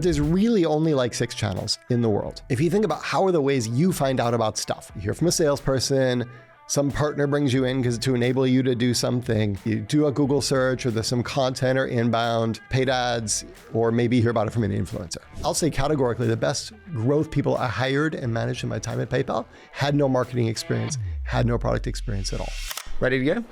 There's really only like 6 channels in the world. If you think about how are the ways you find out about stuff, you hear from a salesperson, some partner brings you in to enable you to do something. You do a Google search, or there's some content or inbound, paid ads, or maybe you hear about it from an influencer. I'll say categorically, the best growth people I hired and managed in my time at PayPal had no marketing experience, had no product experience at all. Ready to go?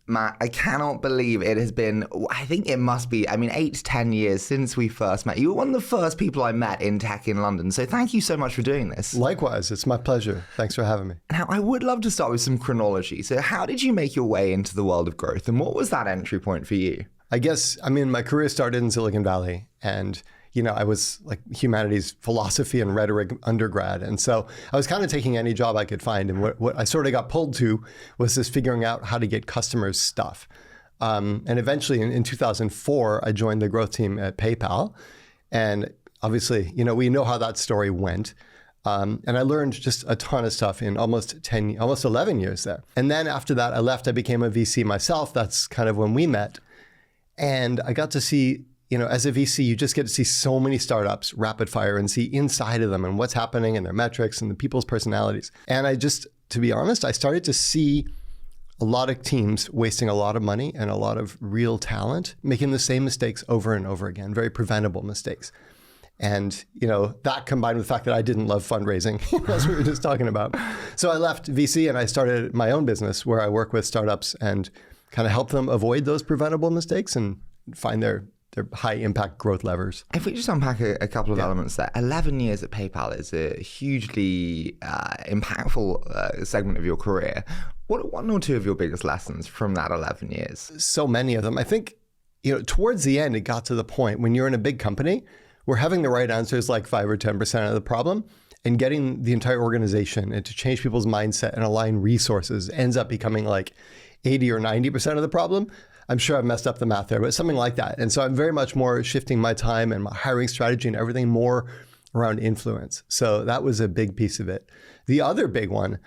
Matt, I cannot believe it has been, I think it must be, 8 to 10 years since we first met. You were one of the first people I met in tech in London, so thank you so much for doing this. Likewise, it's my pleasure. Thanks for having me. Now, I would love to start with some chronology. So how did you make your way into the world of growth, and what was that entry point for you? I guess, my career started in Silicon Valley, and I was like humanities, philosophy, and rhetoric undergrad. And so I was kind of taking any job I could find. And what I sort of got pulled to was this figuring out how to get customers stuff. And eventually in 2004, I joined the growth team at PayPal. And obviously, we know how that story went. And I learned just a ton of stuff in almost 11 years there. And then after that, I left, I became a VC myself. That's kind of when we met. And I got to see, as a VC, you just get to see so many startups rapid fire and see inside of them and what's happening and their metrics and the people's personalities. And to be honest, I started to see a lot of teams wasting a lot of money and a lot of real talent, making the same mistakes over and over again, very preventable mistakes. And, that combined with the fact that I didn't love fundraising, as we were just talking about. So I left VC and I started my own business where I work with startups and kind of help them avoid those preventable mistakes and find their high impact growth levers. If we just unpack a couple of elements there, 11 years at PayPal is a hugely impactful segment of your career. What are one or two of your biggest lessons from that 11 years? So many of them. I think, towards the end, it got to the point when you're in a big company where having the right answer is like 5 or 10% of the problem, and getting the entire organization and to change people's mindset and align resources ends up becoming like 80 or 90% of the problem. I'm sure I've messed up the math there, but something like that. And so I'm very much more shifting my time and my hiring strategy and everything more around influence. So that was a big piece of it. The other big one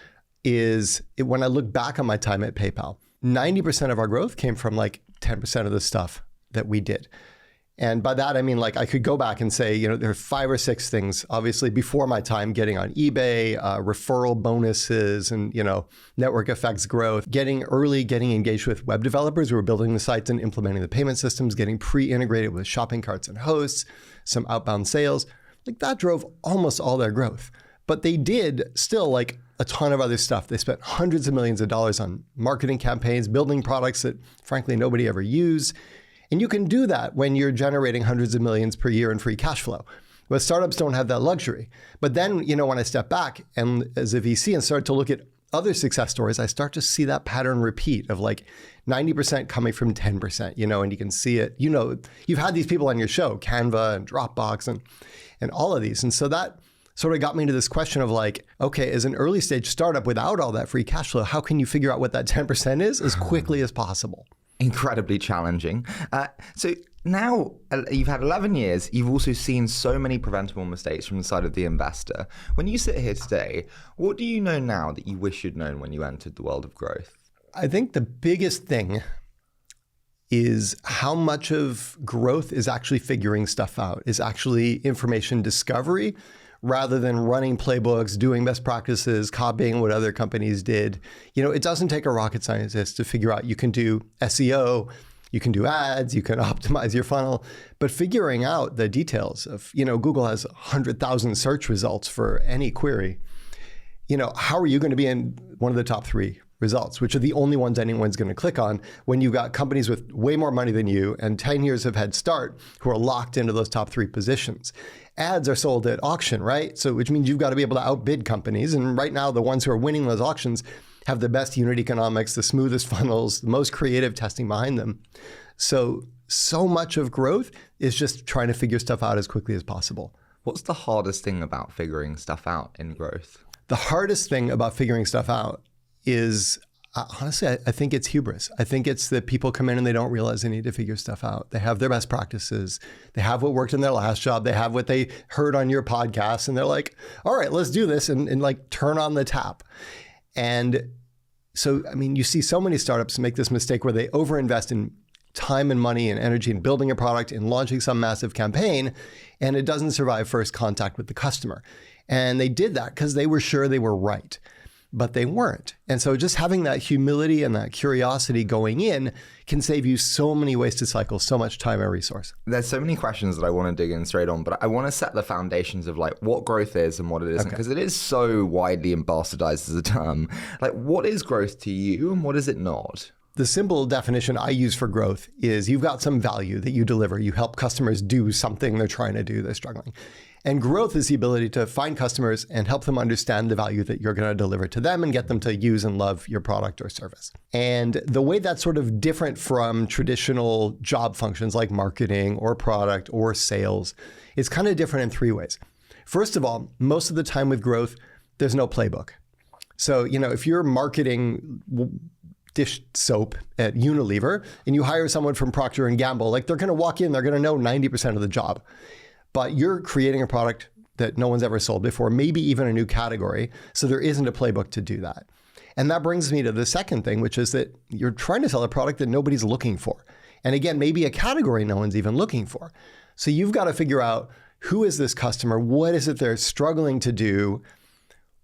is when I look back on my time at PayPal, 90% of our growth came from like 10% of the stuff that we did. And by that, I mean, like I could go back and say, there are 5 or 6 things, obviously before my time, getting on eBay, referral bonuses and, network effects growth, getting engaged with web developers who were building the sites and implementing the payment systems, getting pre-integrated with shopping carts and hosts, some outbound sales. Like that drove almost all their growth. But they did still like a ton of other stuff. They spent hundreds of millions of dollars on marketing campaigns, building products that frankly nobody ever used. And you can do that when you're generating hundreds of millions per year in free cash flow. But startups don't have that luxury. But then, when I step back and as a VC and start to look at other success stories, I start to see that pattern repeat of like 90% coming from 10%, and you can see it. You've had these people on your show, Canva and Dropbox and all of these. And so that sort of got me to this question of like, okay, as an early stage startup without all that free cash flow, how can you figure out what that 10% is as quickly as possible? Incredibly challenging. So now you've had 11 years, you've also seen so many preventable mistakes from the side of the investor. When you sit here today, what do you know now that you wish you'd known when you entered the world of growth? I think the biggest thing is how much of growth is actually figuring stuff out, is actually information discovery, rather than running playbooks, doing best practices, copying what other companies did. It doesn't take a rocket scientist to figure out you can do SEO, you can do ads, you can optimize your funnel, but figuring out the details of, Google has 100,000 search results for any query. How are you going to be in one of the top 3 results, which are the only ones anyone's going to click on when you've got companies with way more money than you and 10 years of head start who are locked into those top 3 positions? Ads are sold at auction, right? So which means you've got to be able to outbid companies. And right now, the ones who are winning those auctions have the best unit economics, the smoothest funnels, the most creative testing behind them. So much of growth is just trying to figure stuff out as quickly as possible. What's the hardest thing about figuring stuff out in growth? The hardest thing about figuring stuff out is Honestly, I think it's hubris. I think it's that people come in and they don't realize they need to figure stuff out. They have their best practices. They have what worked in their last job. They have what they heard on your podcast. And they're like, all right, let's do this and like turn on the tap. And so, I mean, you see so many startups make this mistake where they overinvest in time and money and energy in building a product and launching some massive campaign, and it doesn't survive first contact with the customer. And they did that because they were sure they were right, but they weren't. And so just having that humility and that curiosity going in can save you so many wasted cycles, so much time and resource. There's so many questions that I want to dig in straight on, but I want to set the foundations of like what growth is and what it isn't, because it is so widely and bastardized as a term. Like, what is growth to you and what is it not? The simple definition I use for growth is you've got some value that you deliver. You help customers do something they're trying to do, they're struggling. And growth is the ability to find customers and help them understand the value that you're going to deliver to them and get them to use and love your product or service. And the way that's sort of different from traditional job functions like marketing or product or sales is kind of different in three ways. First of all, most of the time with growth, there's no playbook. So, if you're marketing dish soap at Unilever and you hire someone from Procter & Gamble, like they're going to walk in, they're going to know 90% of the job. But you're creating a product that no one's ever sold before, maybe even a new category. So there isn't a playbook to do that. And that brings me to the second thing, which is that you're trying to sell a product that nobody's looking for. And again, maybe a category no one's even looking for. So you've got to figure out, who is this customer? What is it they're struggling to do?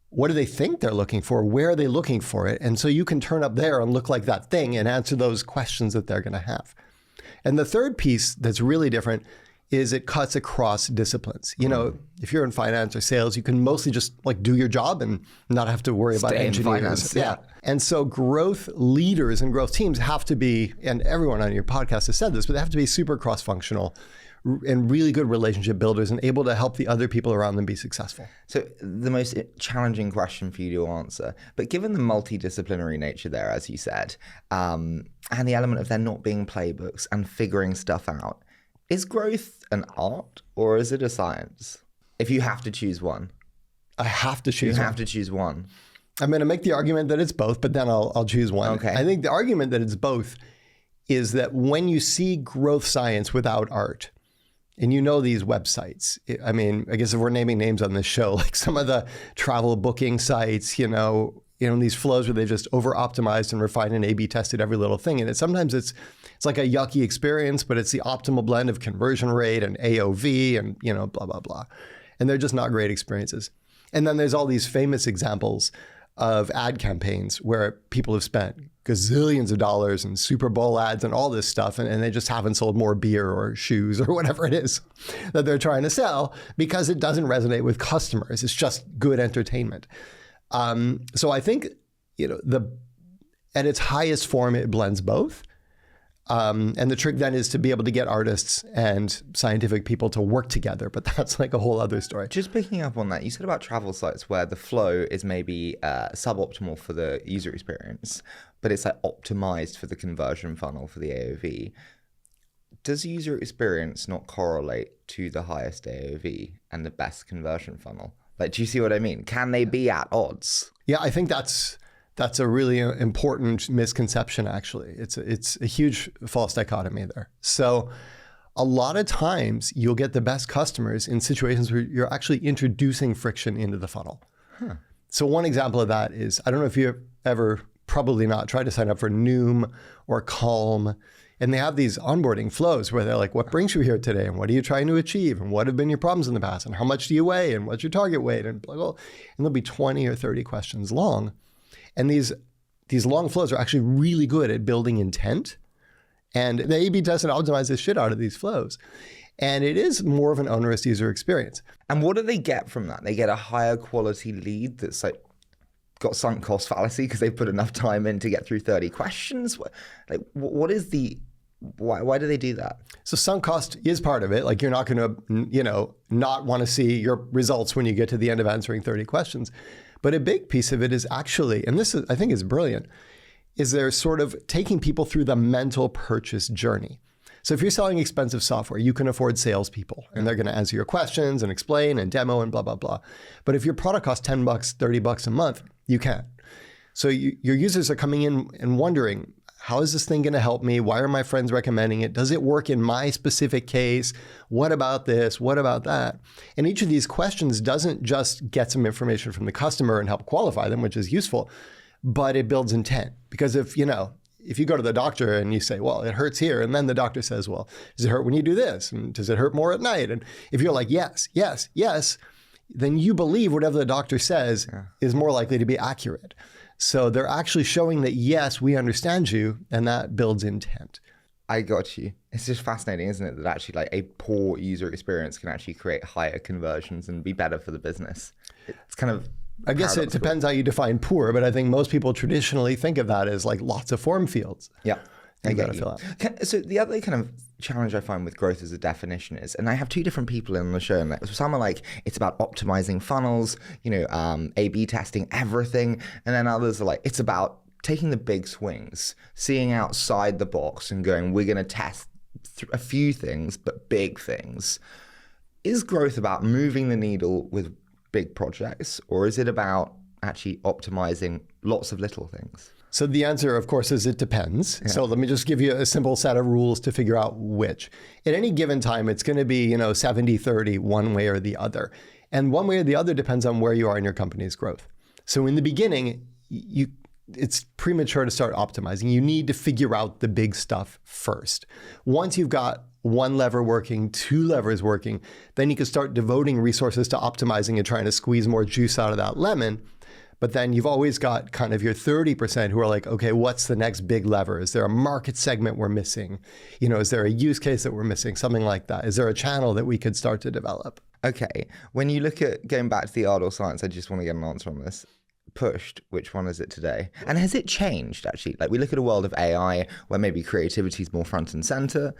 What do they think they're looking for? Where are they looking for it? And so you can turn up there and look like that thing and answer those questions that they're going to have. And the third piece that's really different is it cuts across disciplines. If you're in finance or sales, you can mostly just like do your job and not have to worry about engineers. Finance, yeah. And so growth leaders and growth teams have to be, and everyone on your podcast has said this, but they have to be super cross-functional and really good relationship builders and able to help the other people around them be successful. So the most challenging question for you to answer, but given the multidisciplinary nature there, as you said, and the element of there not being playbooks and figuring stuff out, is growth an art or is it a science? If you have to choose one. I have to choose one. You have to choose one. I'm going to make the argument that it's both, but then I'll choose one. Okay. I think the argument that it's both is that when you see growth science without art, and these websites, I mean, I guess if we're naming names on this show, like some of the travel booking sites, these flows where they just over-optimized and refined and A/B tested every little thing. And sometimes it's like a yucky experience, but it's the optimal blend of conversion rate and AOV and, blah, blah, blah. And they're just not great experiences. And then there's all these famous examples of ad campaigns where people have spent gazillions of dollars in Super Bowl ads and all this stuff, and they just haven't sold more beer or shoes or whatever it is that they're trying to sell because it doesn't resonate with customers. It's just good entertainment. So I think, at its highest form, it blends both. And the trick then is to be able to get artists and scientific people to work together, but that's like a whole other story. Just picking up on that, you said about travel sites where the flow is maybe suboptimal for the user experience, but it's like optimized for the conversion funnel for the AOV. Does user experience not correlate to the highest AOV and the best conversion funnel? Like, do you see what I mean? Can they be at odds? Yeah, I think that's a really important misconception, actually. It's a huge false dichotomy there. So a lot of times you'll get the best customers in situations where you're actually introducing friction into the funnel. Huh. So one example of that is, I don't know if you've ever, probably not, tried to sign up for Noom or Calm. And they have these onboarding flows where they're like, what brings you here today? And what are you trying to achieve? And what have been your problems in the past? And how much do you weigh? And what's your target weight? And blah, blah. And there'll be 20 or 30 questions long. And these long flows are actually really good at building intent. And the A/B test and optimize the shit out of these flows. And it is more of an onerous user experience. And what do they get from that? They get a higher quality lead that's like got sunk cost fallacy because they've put enough time in to get through 30 questions. Like, what is the, why do they do that? So sunk cost is part of it. Like, you're not going to, not want to see your results when you get to the end of answering 30 questions. But a big piece of it is actually, and this is, I think is brilliant, is they're sort of taking people through the mental purchase journey. So if you're selling expensive software, you can afford salespeople and they're going to answer your questions and explain and demo and blah, blah, blah. But if your product costs $10, $30 a month, you can't. So your users are coming in and wondering, how is this thing going to help me? Why are my friends recommending it? Does it work in my specific case? What about this? What about that? And each of these questions doesn't just get some information from the customer and help qualify them, which is useful, but it builds intent. Because if you go to the doctor and you say, well, it hurts here, and then the doctor says, well, does it hurt when you do this? And does it hurt more at night? And if you're like, yes, yes, yes, then you believe whatever the doctor says is more likely to be accurate. So they're actually showing that, yes, we understand you, and that builds intent. I got you. It's just fascinating, isn't it, that actually like a poor user experience can actually create higher conversions and be better for the business. It's kind of I guess it depends how you define poor, but I think most people traditionally think of that as like lots of form fields. Yeah. I get you. So the other kind of challenge I find with growth as a definition is, and I have two different people in the show, and some are like, it's about optimizing funnels, A/B testing everything. And then others are like, it's about taking the big swings, seeing outside the box and going, we're going to test a few things, but big things. Is growth about moving the needle with big projects, or is it about actually optimizing lots of little things? So the answer, of course, is it depends. Yeah. So let me just give you a simple set of rules to figure out which. At any given time, it's going to be 70-30 one way or the other. And one way or the other depends on where you are in your company's growth. So in the beginning, it's premature to start optimizing. You need to figure out the big stuff first. Once you've got one lever working, two levers working, then you can start devoting resources to optimizing and trying to squeeze more juice out of that lemon. But then you've always got kind of your 30% who are like, okay, what's the next big lever? Is there a market segment we're missing? Is there a use case that we're missing? Something like that. Is there a channel that we could start to develop? Okay. When you look at going back to the art or science, I just want to get an answer on this. Pushed, which one is it today? And has it changed actually? Like we look at a world of AI where maybe creativity is more front and center.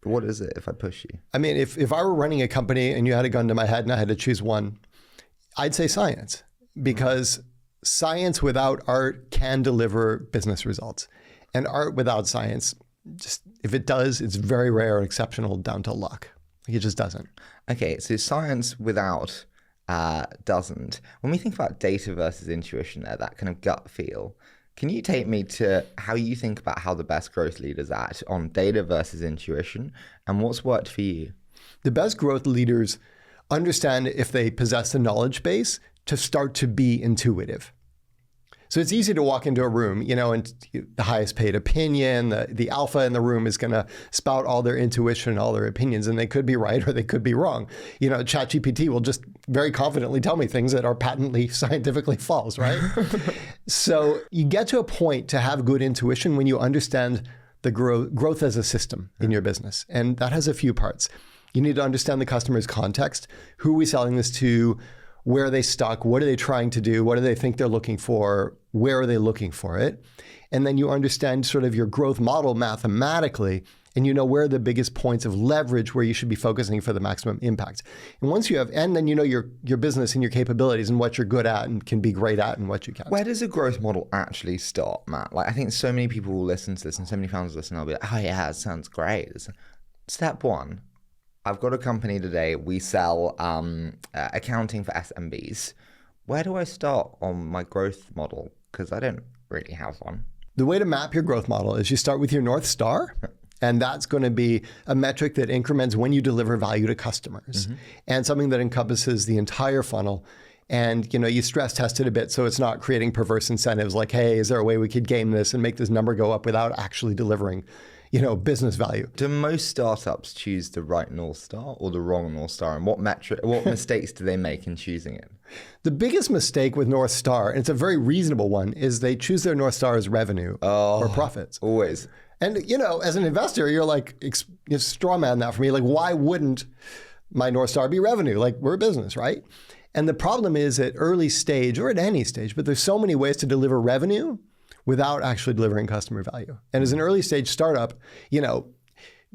What is it if I push you? I mean, if I were running a company and you had a gun to my head and I had to choose one, I'd say science. Because science without art can deliver business results. And art without science, just if it does, it's very rare and exceptional down to luck. It just doesn't. Okay, so science without doesn't. When we think about data versus intuition there, that kind of gut feel, can you take me to how you think about how the best growth leaders act on data versus intuition and what's worked for you? The best growth leaders understand if they possess a knowledge base to start to be intuitive. So it's easy to walk into a room, and the highest paid opinion, the alpha in the room is going to spout all their intuition, all their opinions, and they could be right or they could be wrong. ChatGPT will just very confidently tell me things that are patently scientifically false, right? So you get to a point to have good intuition when you understand the growth as a system in your business. And that has a few parts. You need to understand the customer's context. Who are we selling this to? Where are they stuck? What are they trying to do? What do they think they're looking for? Where are they looking for it? And then you understand sort of your growth model mathematically, and you know where are the biggest points of leverage where you should be focusing for the maximum impact. And once you have, and then you know your business and your capabilities and what you're good at and can be great at and what you can't. Where does a growth model actually start, Matt? Like I think so many people will listen to this and so many founders listen and they'll be like, oh yeah, it sounds great. Step one. I've got a company today, we sell accounting for SMBs. Where do I start on my growth model? Because I don't really have one. The way to map your growth model is you start with your Northstar, and that's going to be a metric that increments when you deliver value to customers, and something that encompasses the entire funnel. And you stress test it a bit so it's not creating perverse incentives like, hey, is there a way we could game this and make this number go up without actually delivering business value? Do most startups choose the right North Star or the wrong North Star? And what mistakes do they make in choosing it? The biggest mistake with North Star, and it's a very reasonable one, is they choose their North Star as revenue or profits. Always. And, as an investor, you're like, straw man that for me. Like, why wouldn't my North Star be revenue? Like, we're a business, right? And the problem is at early stage or at any stage, but there's so many ways to deliver revenue without actually delivering customer value. And as an early stage startup,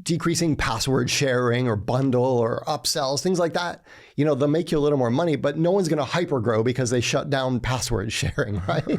decreasing password sharing or bundle or upsells, things like that, they'll make you a little more money, but no one's going to hyper grow because they shut down password sharing, right?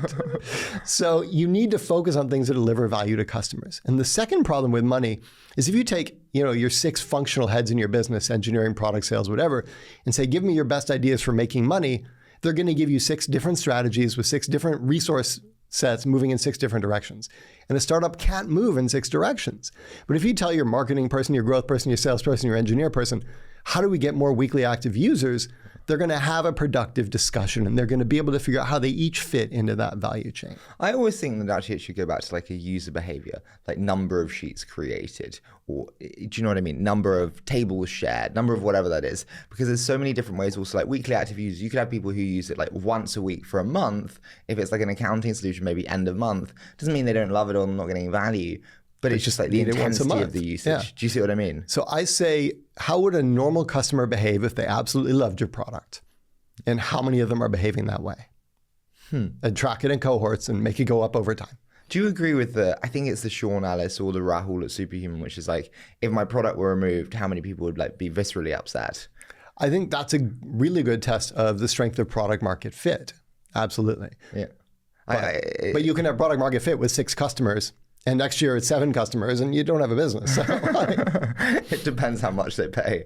So you need to focus on things that deliver value to customers. And the second problem with money is if you take, your 6 functional heads in your business, engineering, product, sales, whatever, and say, give me your best ideas for making money, they're going to give you 6 different strategies with 6 different resource sets moving in 6 different directions. And a startup can't move in 6 directions. But if you tell your marketing person, your growth person, your salesperson, your engineer person, how do we get more weekly active users? They're going to have a productive discussion and they're going to be able to figure out how they each fit into that value chain. I always think that actually it should go back to like a user behavior, like number of sheets created, or do you know what I mean? Number of tables shared, number of whatever that is, because there's so many different ways. Also, like weekly active users, you could have people who use it like once a week for a month. If it's like an accounting solution, maybe end of month, doesn't mean they don't love it or not getting value. But it's just like the intensity of the usage. Yeah. Do you see what I mean? So I say, how would a normal customer behave if they absolutely loved your product? And how many of them are behaving that way? And track it in cohorts and make it go up over time. Do you agree with I think it's the Sean Ellis or the Rahul at Superhuman, which is like, if my product were removed, how many people would like be viscerally upset? I think that's a really good test of the strength of product market fit. Absolutely. Yeah. But you can have product market fit with 6 customers. And next year it's 7 customers and you don't have a business. So, it depends how much they pay.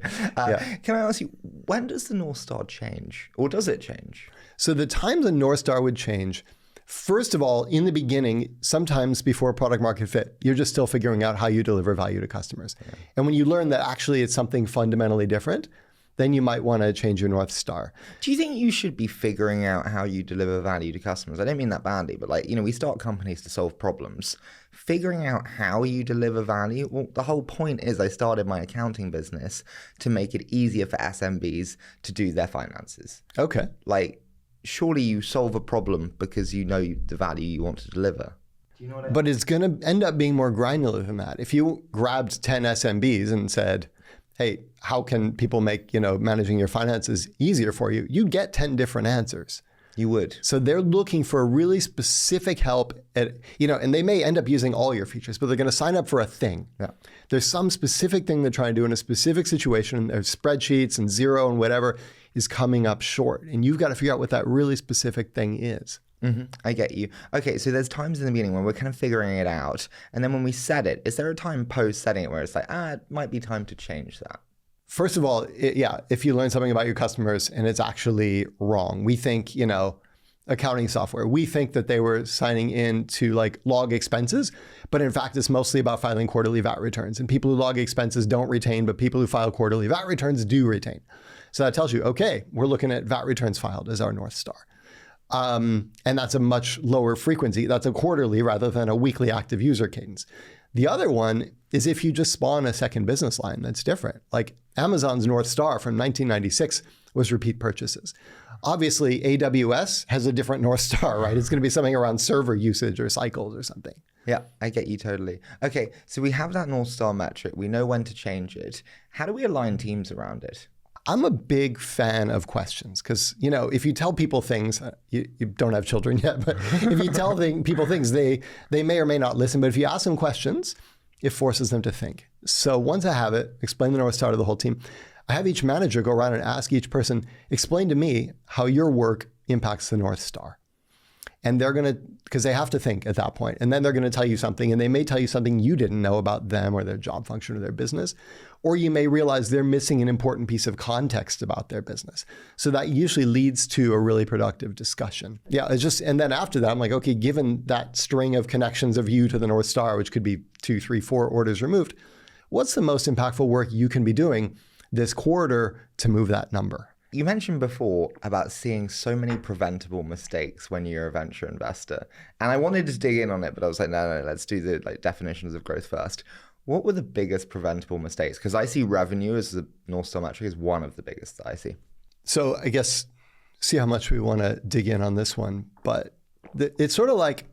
Can I ask you, when does the Northstar change? Or does it change? So the time the Northstar would change, first of all, in the beginning, sometimes before product market fit, you're just still figuring out how you deliver value to customers. Yeah. And when you learn that actually it's something fundamentally different, then you might want to change your North Star. Do you think you should be figuring out how you deliver value to customers? I don't mean that badly, but like, we start companies to solve problems. Figuring out how you deliver value, well, the whole point is I started my accounting business to make it easier for SMBs to do their finances. Okay. Like, surely you solve a problem because you know the value you want to deliver. Do you know what I mean? But it's going to end up being more granular than that. If you grabbed 10 SMBs and said, hey, how can people make, managing your finances easier for you? You get 10 different answers. You would. So they're looking for a really specific help at, and they may end up using all your features, but they're going to sign up for a thing. Yeah. There's some specific thing they're trying to do in a specific situation. There's spreadsheets and Xero and whatever is coming up short. And you've got to figure out what that really specific thing is. Mm-hmm. I get you. Okay, so there's times in the beginning when we're kind of figuring it out. And then when we set it, is there a time post setting it where it's like, it might be time to change that? First of all, if you learn something about your customers and it's actually wrong, we think, accounting software, we think that they were signing in to like log expenses, but in fact, it's mostly about filing quarterly VAT returns. And people who log expenses don't retain, but people who file quarterly VAT returns do retain. So that tells you, okay, we're looking at VAT returns filed as our North Star. And that's a much lower frequency. That's a quarterly rather than a weekly active user cadence. The other one is if you just spawn a second business line that's different. Like Amazon's North Star from 1996 was repeat purchases. Obviously, AWS has a different North Star, right? It's going to be something around server usage or cycles or something. Yeah, I get you totally. Okay, so we have that North Star metric. We know when to change it. How do we align teams around it? I'm a big fan of questions because, if you tell people things, you don't have children yet, but if you tell people things, they may or may not listen. But if you ask them questions, it forces them to think. So once I have it, explain the North Star to the whole team, I have each manager go around and ask each person, explain to me how your work impacts the North Star. And they're going to, because they have to think at that point, and then they're going to tell you something, and they may tell you something you didn't know about them or their job function or their business, or you may realize they're missing an important piece of context about their business. So that usually leads to a really productive discussion. Yeah, and then after that, I'm like, okay, given that string of connections of you to the North Star, which could be 2, 3, 4 orders removed, what's the most impactful work you can be doing this quarter to move that number? You mentioned before about seeing so many preventable mistakes when you're a venture investor. And I wanted to dig in on it, but I was like, no, let's do the definitions of growth first. What were the biggest preventable mistakes? Because I see revenue as the North Star metric is one of the biggest that I see. So I guess, see how much we want to dig in on this one. But it's sort of like,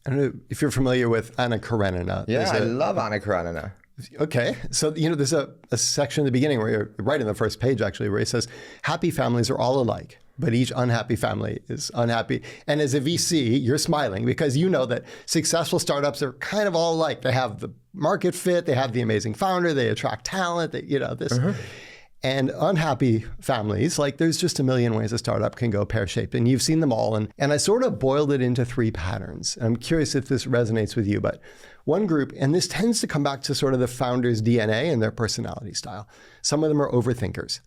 I don't know if you're familiar with Anna Karenina. Yeah, I love Anna Karenina. Okay. So, there's a section in the beginning where you're right in the first page, actually, where it says, happy families are all alike, but each unhappy family is unhappy. And as a VC, you're smiling because you know that successful startups are kind of all alike. They have the market fit, they have the amazing founder, they attract talent, this. Uh-huh. And unhappy families, there's just a million ways a startup can go pear-shaped, and you've seen them all. And I sort of boiled it into 3 patterns. And I'm curious if this resonates with you, but one group, and this tends to come back to sort of the founder's DNA and their personality style. Some of them are overthinkers.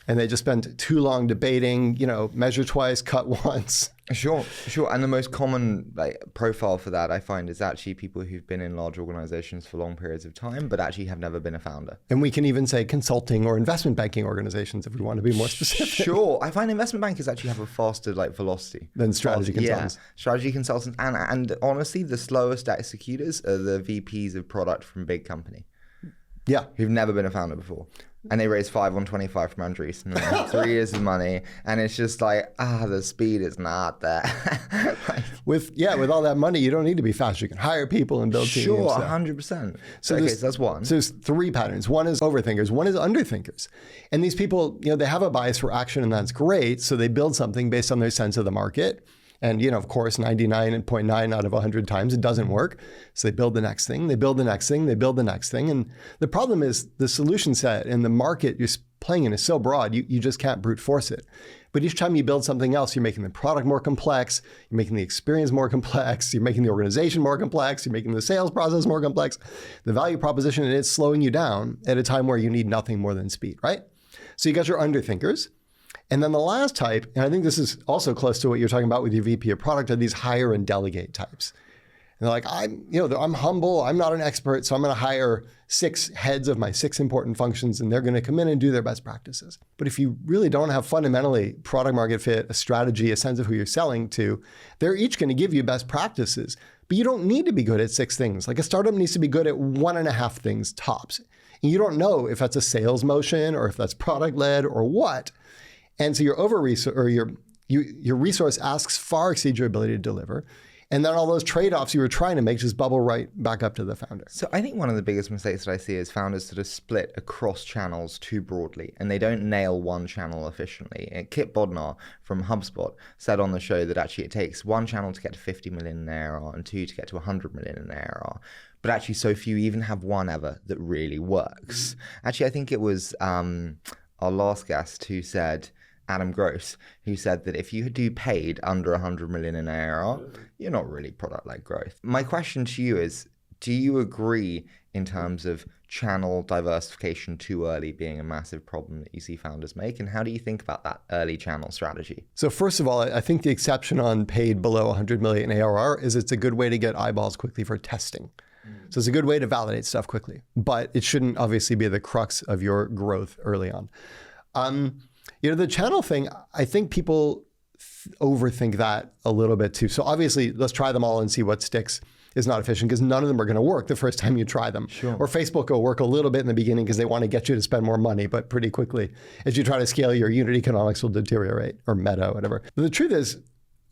and they just spend too long debating, measure twice, cut once. Sure. And the most common profile for that I find is actually people who've been in large organizations for long periods of time, but actually have never been a founder. And we can even say consulting or investment banking organizations if we want to be more specific. Sure. I find investment bankers actually have a faster velocity than strategy consultants. Yeah, strategy consultants. And honestly, the slowest executors are the VPs of product from big company. Yeah. Who've never been a founder before. And they raised 5 on 25 from Andreessen and they have 3 years of money. And it's just the speed is not there. With all that money, you don't need to be fast. You can hire people and build teams. Sure, 100%. So that's one. So there's 3 patterns. One is overthinkers. One is underthinkers. And these people, they have a bias for action, and that's great. So they build something based on their sense of the market. And, of course, 99.9 out of 100 times it doesn't work. So they build the next thing, they build the next thing, they build the next thing. And the problem is the solution set and the market you're playing in is so broad, you just can't brute force it. But each time you build something else, you're making the product more complex, you're making the experience more complex, you're making the organization more complex, you're making the sales process more complex. The value proposition is slowing you down at a time where you need nothing more than speed, right? So you got your underthinkers. And then the last type, and I think this is also close to what you're talking about with your VP of product, are these hire and delegate types. And they're like, I'm humble, I'm not an expert, so I'm going to hire 6 heads of my 6 important functions, and they're going to come in and do their best practices. But if you really don't have fundamentally product market fit, a strategy, a sense of who you're selling to, they're each going to give you best practices. But you don't need to be good at 6 things. Like a startup needs to be good at 1.5 things tops. And you don't know if that's a sales motion or if that's product led or what. And so your your resource asks far exceeds your ability to deliver. And then all those trade-offs you were trying to make just bubble right back up to the founder. So I think one of the biggest mistakes that I see is founders sort of split across channels too broadly, and they don't nail one channel efficiently. And Kip Bodnar from HubSpot said on the show that actually it takes 1 channel to get to 50 million in ARR and 2 to get to 100 million in ARR. But actually so few even have one ever that really works. Actually, I think it was our last guest who said, Adam Gross, who said that if you do paid under 100 million in ARR, you're not really product-led growth. My question to you is, do you agree in terms of channel diversification too early being a massive problem that you see founders make? And how do you think about that early channel strategy? So first of all, I think the exception on paid below 100 million ARR is it's a good way to get eyeballs quickly for testing. So it's a good way to validate stuff quickly, but it shouldn't obviously be the crux of your growth early on. The channel thing, I think people overthink that a little bit too. So obviously, let's try them all and see what sticks is not efficient, because none of them are going to work the first time you try them. Sure. Or Facebook will work a little bit in the beginning because they want to get you to spend more money, but pretty quickly, as you try to scale, your unit economics will deteriorate, or Meta, whatever. But the truth is,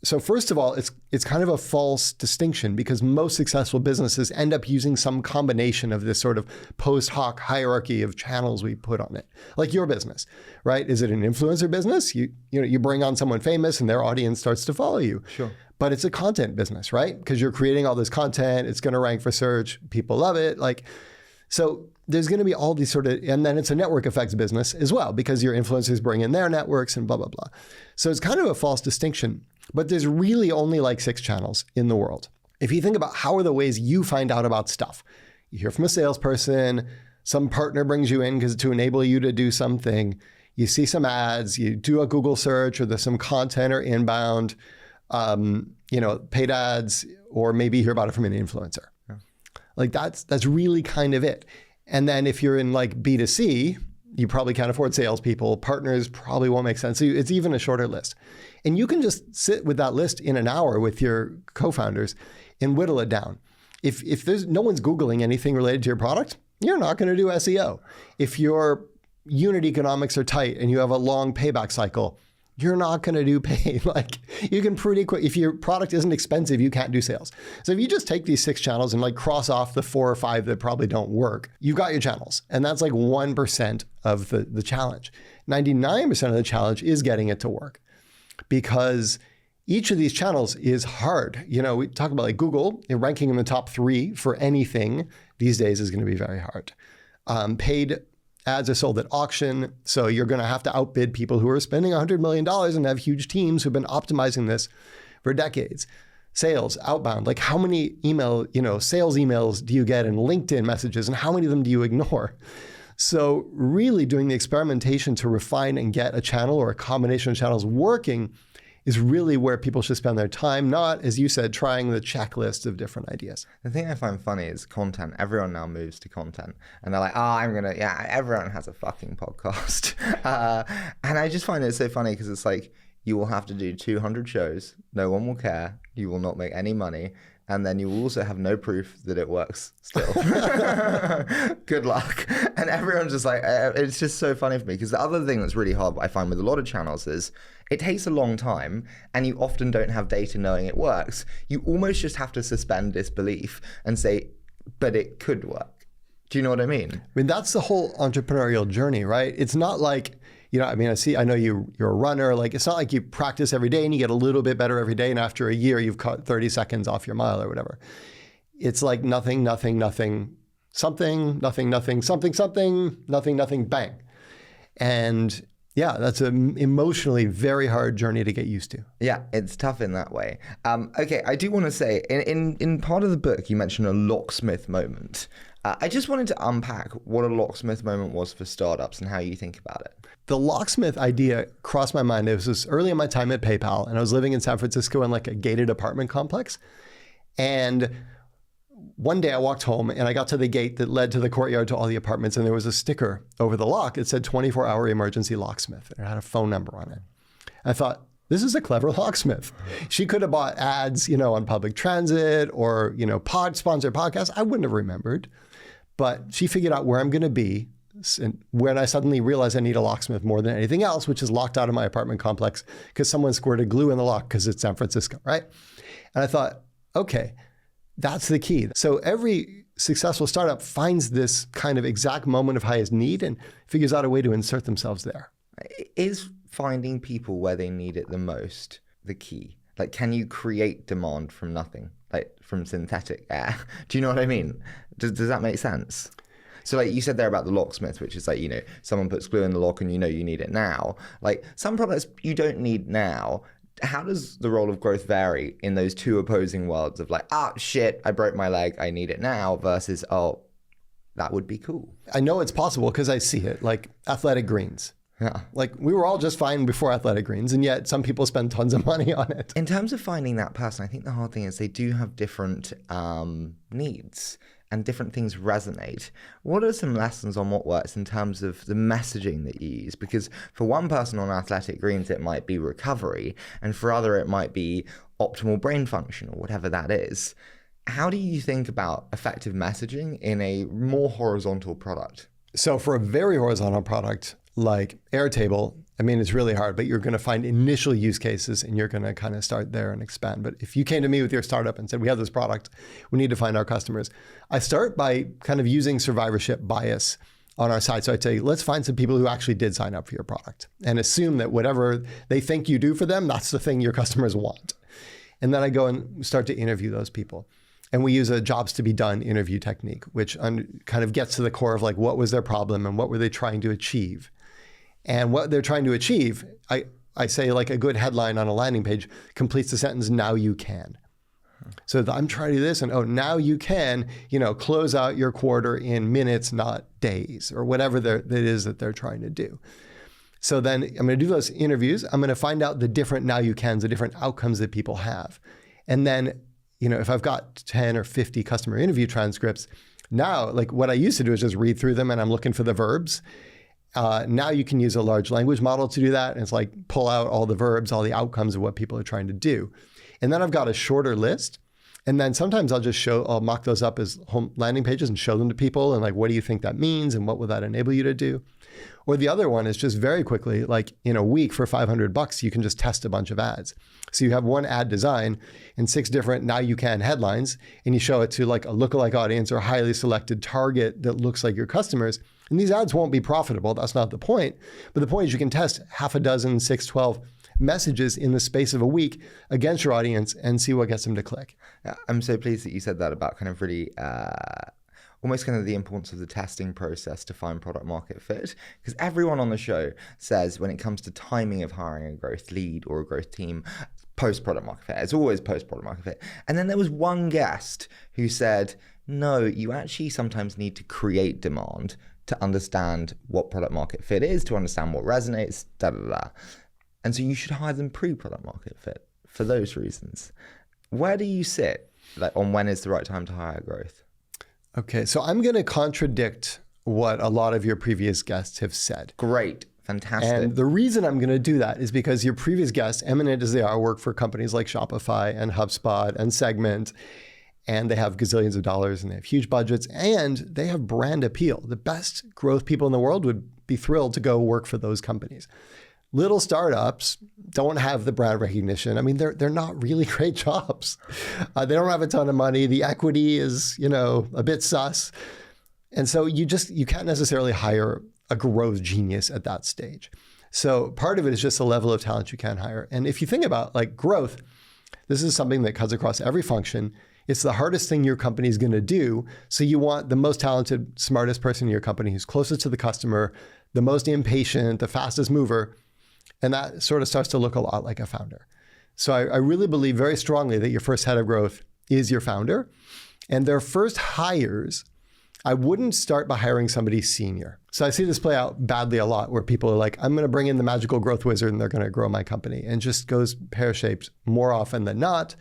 so first of all, it's kind of a false distinction, because most successful businesses end up using some combination of this sort of post hoc hierarchy of channels we put on it. Like your business, right? Is it an influencer business? You bring on someone famous and their audience starts to follow you. Sure. But it's a content business, right? Because you're creating all this content, it's going to rank for search, people love it. So there's going to be all these sort of, and then it's a network effects business as well, because your influencers bring in their networks and blah, blah, blah. So it's kind of a false distinction. But there's really only 6 channels in the world. If you think about how are the ways you find out about stuff, you hear from a salesperson, some partner brings you in to enable you to do something, you see some ads, you do a Google search, or there's some content or inbound, paid ads, or maybe you hear about it from an influencer. Yeah. That's really kind of it. And then if you're in B2C, you probably can't afford salespeople. Partners probably won't make sense. So it's even a shorter list. And you can just sit with that list in an hour with your co-founders and whittle it down. If there's no one's Googling anything related to your product, you're not going to do SEO. If your unit economics are tight and you have a long payback cycle, you're not going to do paid. You can pretty quick, if your product isn't expensive, you can't do sales. So if you just take these 6 channels and cross off the 4 or 5 that probably don't work, you've got your channels. And that's 1% of the challenge. 99% of the challenge is getting it to work, because each of these channels is hard. We talk about Google, ranking in the top 3 for anything these days is going to be very hard. Paid ads are sold at auction, so you're going to have to outbid people who are spending $100 million and have huge teams who've been optimizing this for decades. Sales, outbound, how many sales emails do you get in LinkedIn messages, and how many of them do you ignore? So really doing the experimentation to refine and get a channel or a combination of channels working is really where people should spend their time, not, as you said, trying the checklist of different ideas. The thing I find funny is content. Everyone now moves to content. And they're like, everyone has a fucking podcast. And I just find it so funny because it's like, you will have to do 200 shows. No one will care. You will not make any money. And then you will also have no proof that it works still. Good luck. And everyone's just like, it's just so funny for me. Because the other thing that's really hard, I find with a lot of channels is it takes a long time and you often don't have data knowing it works. You almost just have to suspend disbelief and say, but it could work. Do you know what I mean? I mean, that's the whole entrepreneurial journey, right? It's not like, I know you're a runner. Like, it's not like you practice every day and you get a little bit better every day. And after a year, you've cut 30 seconds off your mile or whatever. It's like nothing, nothing, nothing, something, nothing, nothing, something, something, nothing, nothing, bang. And yeah, that's an emotionally very hard journey to get used to. Yeah, it's tough in that way. Okay, I do want to say, in part of the book, you mentioned a locksmith moment. I just wanted to unpack what a locksmith moment was for startups and how you think about it. The locksmith idea crossed my mind. It was this early in my time at PayPal, and I was living in San Francisco in like a gated apartment complex. And one day I walked home and I got to the gate that led to the courtyard to all the apartments, and there was a sticker over the lock. It said 24-hour emergency locksmith, and it had a phone number on it. I thought, this is a clever locksmith. She could have bought ads, on public transit or, sponsored podcasts. I wouldn't have remembered. But she figured out where I'm going to be. And when I suddenly realized I need a locksmith more than anything else, which is locked out of my apartment complex because someone squirted glue in the lock because it's San Francisco, right? And I thought, okay, that's the key. So every successful startup finds this kind of exact moment of highest need and figures out a way to insert themselves there. Is finding people where they need it the most the key? Like, can you create demand from nothing, like from synthetic air? Do you know what I mean? Does that make sense? So like you said there about the locksmith, which is like, someone puts glue in the lock and you need it now. Like some products you don't need now. How does the role of growth vary in those two opposing worlds of like, shit, I broke my leg, I need it now, versus, that would be cool? I know it's possible because I see it, like athletic greens. Yeah. Like we were all just fine before athletic greens, and yet some people spend tons of money on it. In terms of finding that person, I think the hard thing is they do have different needs and different things resonate. What are some lessons on what works in terms of the messaging that you use? Because for one person on athletic greens, it might be recovery, and for other, it might be optimal brain function or whatever that is. How do you think about effective messaging in a more horizontal product? So for a very horizontal product like Airtable, it's really hard, but you're going to find initial use cases and you're going to kind of start there and expand. But if you came to me with your startup and said, we have this product, we need to find our customers, I start by kind of using survivorship bias on our side. So I'd say, let's find some people who actually did sign up for your product and assume that whatever they think you do for them, that's the thing your customers want. And then I go and start to interview those people. And we use a jobs to be done interview technique, which kind of gets to the core of like, what was their problem and what were they trying to achieve? And what they're trying to achieve, I say like a good headline on a landing page completes the sentence, now you can. So I'm trying to do this and now you can, close out your quarter in minutes, not days, or whatever it is that they're trying to do. So then I'm going to do those interviews. I'm going to find out the different now you cans, the different outcomes that people have. And then, if I've got 10 or 50 customer interview transcripts, now like what I used to do is just read through them and I'm looking for the verbs. Now you can use a large language model to do that. And it's like pull out all the verbs, all the outcomes of what people are trying to do. And then I've got a shorter list. And then sometimes I'll mock those up as home landing pages and show them to people. And like, what do you think that means? And what will that enable you to do? Or the other one is just very quickly, like in a week for $500, you can just test a bunch of ads. So you have one ad design and 6 different now you can headlines, and you show it to like a lookalike audience or a highly selected target that looks like your customers. And these ads won't be profitable. That's not the point. But the point is you can test half a dozen, 6, 12 messages in the space of a week against your audience and see what gets them to click. I'm so pleased that you said that about kind of really almost kind of the importance of the testing process to find product market fit. Because everyone on the show says when it comes to timing of hiring a growth lead or a growth team, post product market fit. It's always post product market fit. And then there was one guest who said, no, you actually sometimes need to create demand to understand what product market fit is, to understand what resonates, And so you should hire them pre-product market fit for those reasons. Where do you sit on when is the right time to hire growth? Okay, so I'm going to contradict what a lot of your previous guests have said. Great. Fantastic. And the reason I'm going to do that is because your previous guests, eminent as they are, work for companies like Shopify and HubSpot and Segment, and they have gazillions of dollars and they have huge budgets and they have brand appeal. The best growth people in the world would be thrilled to go work for those companies. Little startups don't have the brand recognition. I mean, they're not really great jobs. They don't have a ton of money. The equity is, a bit sus. And so you can't necessarily hire a growth genius at that stage. So part of it is just the level of talent you can hire. And if you think about growth, this is something that cuts across every function. It's the hardest thing your company is going to do. So you want the most talented, smartest person in your company who's closest to the customer, the most impatient, the fastest mover. And that sort of starts to look a lot like a founder. So I really believe very strongly that your first head of growth is your founder. And their first hires, I wouldn't start by hiring somebody senior. So I see this play out badly a lot where people are like, I'm going to bring in the magical growth wizard and they're going to grow my company, and just goes pear-shaped more often than not,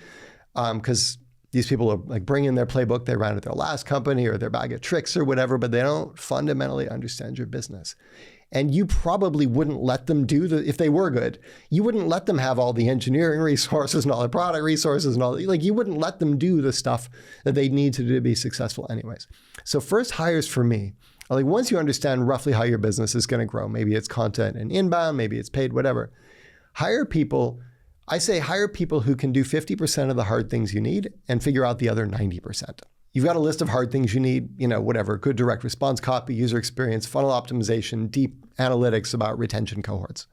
because these people are bring in their playbook they ran at their last company or their bag of tricks or whatever, but they don't fundamentally understand your business. And you probably wouldn't let them if they were good, you wouldn't let them have all the engineering resources and all the product resources and all, you wouldn't let them do the stuff that they need to do to be successful anyways. So first hires for me, once you understand roughly how your business is going to grow, maybe it's content and inbound, maybe it's paid, whatever, hire people who can do 50% of the hard things you need and figure out the other 90%. You've got a list of hard things you need, whatever, good direct response copy, user experience, funnel optimization, deep analytics about retention cohorts.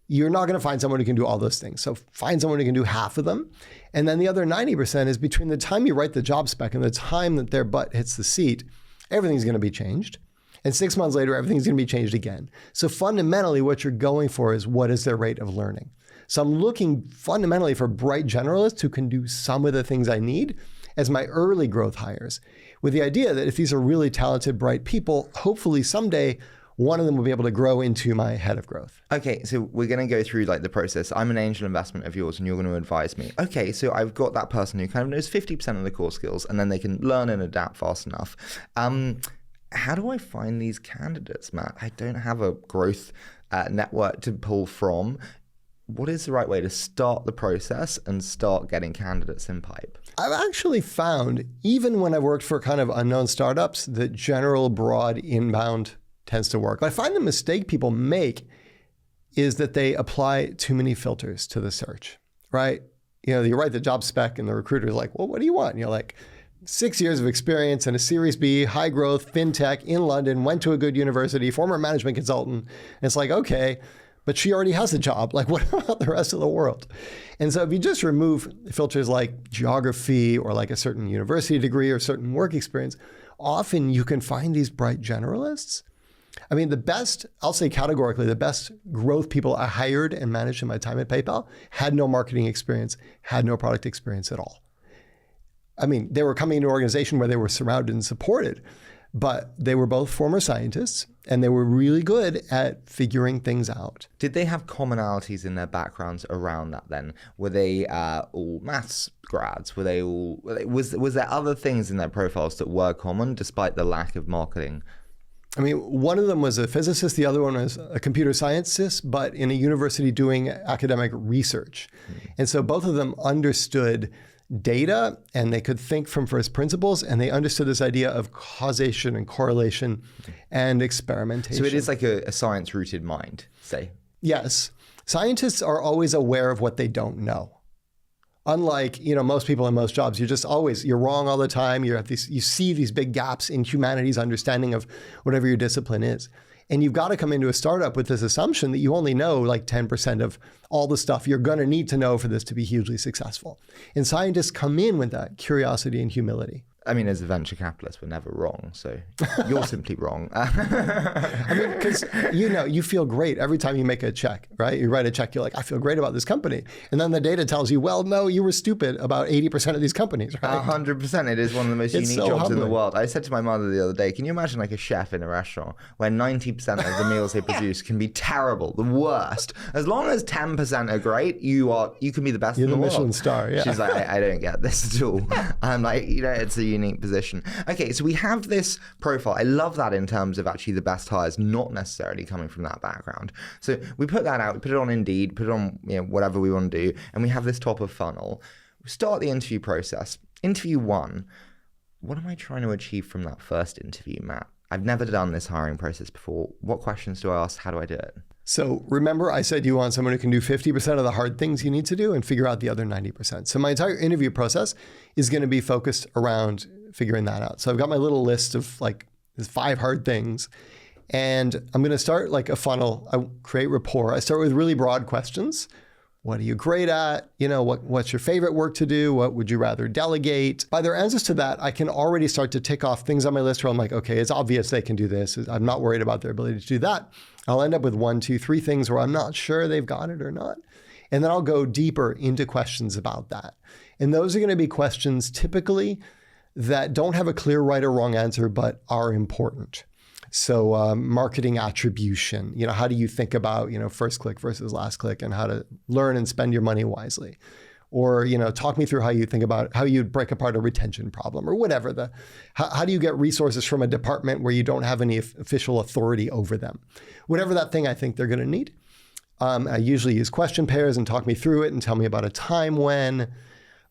You're not going to find someone who can do all those things. So find someone who can do half of them. And then the other 90% is between the time you write the job spec and the time that their butt hits the seat, everything's going to be changed. And 6 months later, everything's going to be changed again. So fundamentally, what you're going for is what is their rate of learning. So I'm looking fundamentally for bright generalists who can do some of the things I need as my early growth hires, with the idea that if these are really talented, bright people, hopefully someday one of them will be able to grow into my head of growth. Okay, so we're going to go through the process. I'm an angel investment of yours and you're going to advise me. Okay, so I've got that person who kind of knows 50% of the core skills and then they can learn and adapt fast enough. How do I find these candidates, Matt? I don't have a growth network to pull from. What is the right way to start the process and start getting candidates in pipe? I've actually found, even when I've worked for kind of unknown startups, that general broad inbound tends to work. But I find the mistake people make is that they apply too many filters to the search, right? You write the job spec and the recruiter's like, well, what do you want? And you're like, 6 years of experience in a Series B, high growth, fintech in London, went to a good university, former management consultant. And it's like, okay, but she already has a job. What about the rest of the world? And so if you just remove filters like geography or a certain university degree or certain work experience, often you can find these bright generalists. I mean, I'll say categorically, the best growth people I hired and managed in my time at PayPal had no marketing experience, had no product experience at all. I mean, they were coming into an organization where they were surrounded and supported, but they were both former scientists and they were really good at figuring things out. Did they have commonalities in their backgrounds around that then? Were they all maths grads? Was there other things in their profiles that were common despite the lack of marketing? I mean, one of them was a physicist, the other one was a computer scientist, but in a university doing academic research. And so both of them understood data and they could think from first principles, and they understood this idea of causation and correlation and experimentation. So it is like a science-rooted mind, say? Yes. Scientists are always aware of what they don't know. Unlike, most people in most jobs, you're wrong all the time. You see these big gaps in humanity's understanding of whatever your discipline is. And you've got to come into a startup with this assumption that you only know 10% of all the stuff you're going to need to know for this to be hugely successful. And scientists come in with that curiosity and humility. I mean, as a venture capitalist, we're never wrong. So you're simply wrong. I mean, because you feel great every time you make a check, right? You write a check, you're like, I feel great about this company. And then the data tells you, well, no, you were stupid about 80% of these companies, right? 100%. It is one of the most unique jobs in the world. I said to my mother the other day, can you imagine like a chef in a restaurant where 90% of the meals they produce can be terrible, the worst? As long as 10% are great, you can be the best in the world. You're the Michelin star, yeah. She's like, I don't get this at all. I'm like, it's a unique position. Okay, so we have this profile. I love that in terms of actually the best hires not necessarily coming from that background. So we put that out, we put it on Indeed, put it on whatever we want to do, and we have this top of funnel. We start the interview process. Interview 1. What am I trying to achieve from that first interview, Matt? I've never done this hiring process before. What questions do I ask? How do I do it? So remember I said you want someone who can do 50% of the hard things you need to do and figure out the other 90%. So my entire interview process is going to be focused around figuring that out. So I've got my little list of like 5 hard things, and I'm going to start like a funnel. I create rapport. I start with really broad questions. What are you great at? What's your favorite work to do? What would you rather delegate? By their answers to that, I can already start to tick off things on my list where I'm like, okay, it's obvious they can do this. I'm not worried about their ability to do that. I'll end up with 1, 2, 3 things where I'm not sure they've got it or not. And then I'll go deeper into questions about that. And those are going to be questions typically that don't have a clear right or wrong answer, but are important. So marketing attribution, how do you think about, first click versus last click, and how to learn and spend your money wisely? Or, talk me through how you think about how you'd break apart a retention problem, or whatever. How do you get resources from a department where you don't have any official authority over them? Whatever that thing I think they're going to need. I usually use question pairs and talk me through it and tell me about a time when,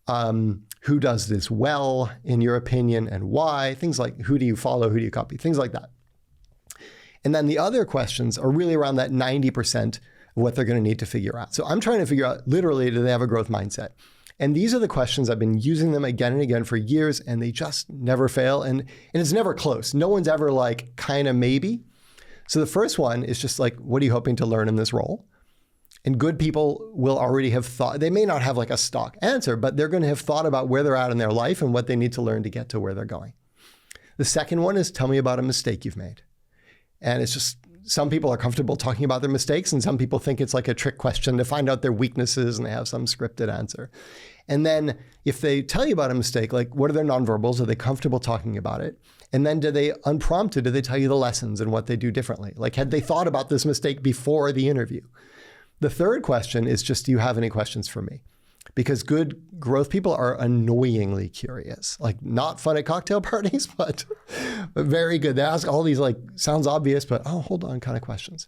who does this well in your opinion and why, things like who do you follow, who do you copy, things like that. And then the other questions are really around that 90% of what they're going to need to figure out. So I'm trying to figure out literally, do they have a growth mindset? And these are the questions I've been using them again and again for years, and they just never fail. And it's never close. No one's ever like kind of maybe. So the first one is just like, what are you hoping to learn in this role? And good people will already have thought, they may not have like a stock answer, but they're going to have thought about where they're at in their life and what they need to learn to get to where they're going. The second one is, tell me about a mistake you've made. And it's just, some people are comfortable talking about their mistakes, and some people think it's like a trick question to find out their weaknesses, and they have some scripted answer. And then if they tell you about a mistake, like what are their nonverbals? Are they comfortable talking about it? And then do they, unprompted, do they tell you the lessons and what they do differently? Like, had they thought about this mistake before the interview? The third question is just, do you have any questions for me? Because good growth people are annoyingly curious, like not fun at cocktail parties, but very good. They ask all these like, sounds obvious, but oh, hold on kind of questions.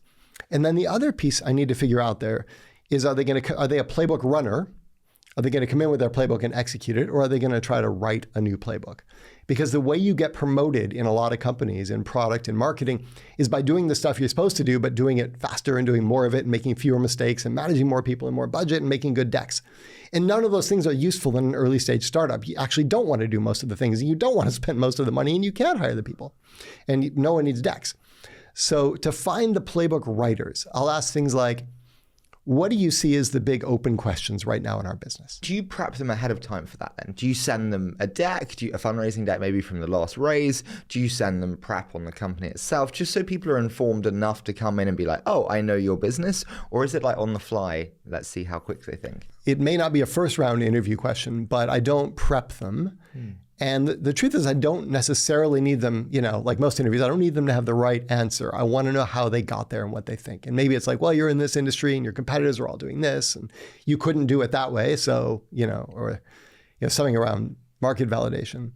And then the other piece I need to figure out there is, are they a playbook runner? Are they going to come in with their playbook and execute it? Or are they going to try to write a new playbook? Because the way you get promoted in a lot of companies in product and marketing is by doing the stuff you're supposed to do, but doing it faster and doing more of it and making fewer mistakes and managing more people and more budget and making good decks. And none of those things are useful in an early stage startup. You actually don't want to do most of the things, and you don't want to spend most of the money, and you can't hire the people. And no one needs decks. So to find the playbook writers, I'll ask things like, what do you see as the big open questions right now in our business? Do you prep them ahead of time for that then? Do you send them a deck, a fundraising deck maybe from the last raise? Do you send them prep on the company itself, just so people are informed enough to come in and be like, oh, I know your business? Or is it like on the fly, let's see how quick they think? It may not be a first round interview question, but I don't prep them. And the truth is, I don't necessarily need them, like most interviews, I don't need them to have the right answer. I want to know how they got there and what they think. And maybe it's like, well, you're in this industry and your competitors are all doing this and you couldn't do it that way. So, or something around market validation.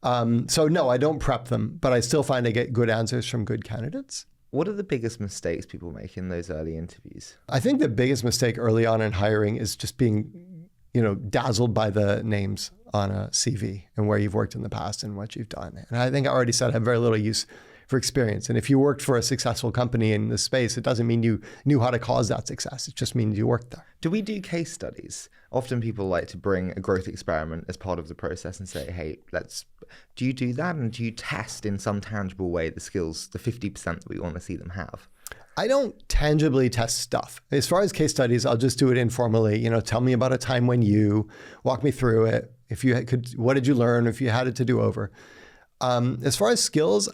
So no, I don't prep them, but I still find I get good answers from good candidates. What are the biggest mistakes people make in those early interviews? I think the biggest mistake early on in hiring is just being dazzled by the names on a CV and where you've worked in the past and what you've done. And I think I already said I have very little use for experience. And if you worked for a successful company in this space, it doesn't mean you knew how to cause that success. It just means you worked there. Do we do case studies? Often people like to bring a growth experiment as part of the process and say, hey, do you do that? And do you test in some tangible way the skills, the 50% that we want to see them have? I don't tangibly test stuff. As far as case studies, I'll just do it informally. Tell me about a time when you walk me through it. If you could, what did you learn? If you had it to do over. As far as skills,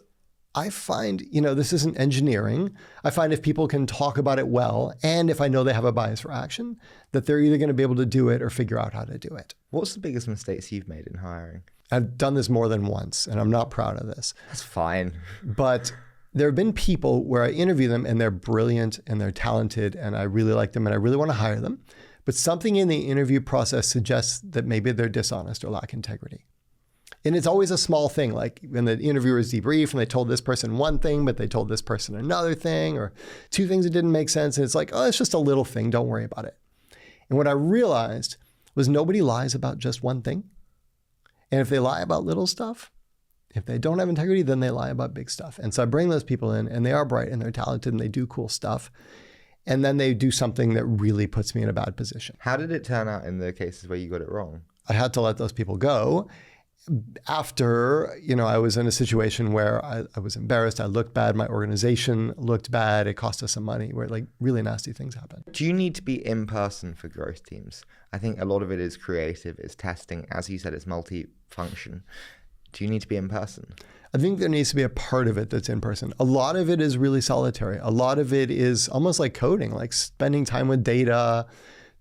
I find, this isn't engineering. I find if people can talk about it well, and if I know they have a bias for action, that they're either going to be able to do it or figure out how to do it. What's the biggest mistakes you've made in hiring? I've done this more than once, and I'm not proud of this. That's fine. But there have been people where I interview them and they're brilliant and they're talented and I really like them and I really want to hire them. But something in the interview process suggests that maybe they're dishonest or lack integrity. And it's always a small thing, like when the interviewers debrief and they told this person one thing, but they told this person another thing, or two things that didn't make sense. And it's like, oh, it's just a little thing. Don't worry about it. And what I realized was nobody lies about just one thing. And if they lie about little stuff, if they don't have integrity, then they lie about big stuff. And so I bring those people in and they are bright and they're talented and they do cool stuff. And then they do something that really puts me in a bad position. How did it turn out in the cases where you got it wrong? I had to let those people go after, I was in a situation where I was embarrassed. I looked bad. My organization looked bad. It cost us some money, where like really nasty things happen. Do you need to be in person for growth teams? I think a lot of it is creative, it's testing. As you said, it's multi-function. Do you need to be in person? I think there needs to be a part of it that's in person. A lot of it is really solitary. A lot of it is almost like coding, like spending time with data,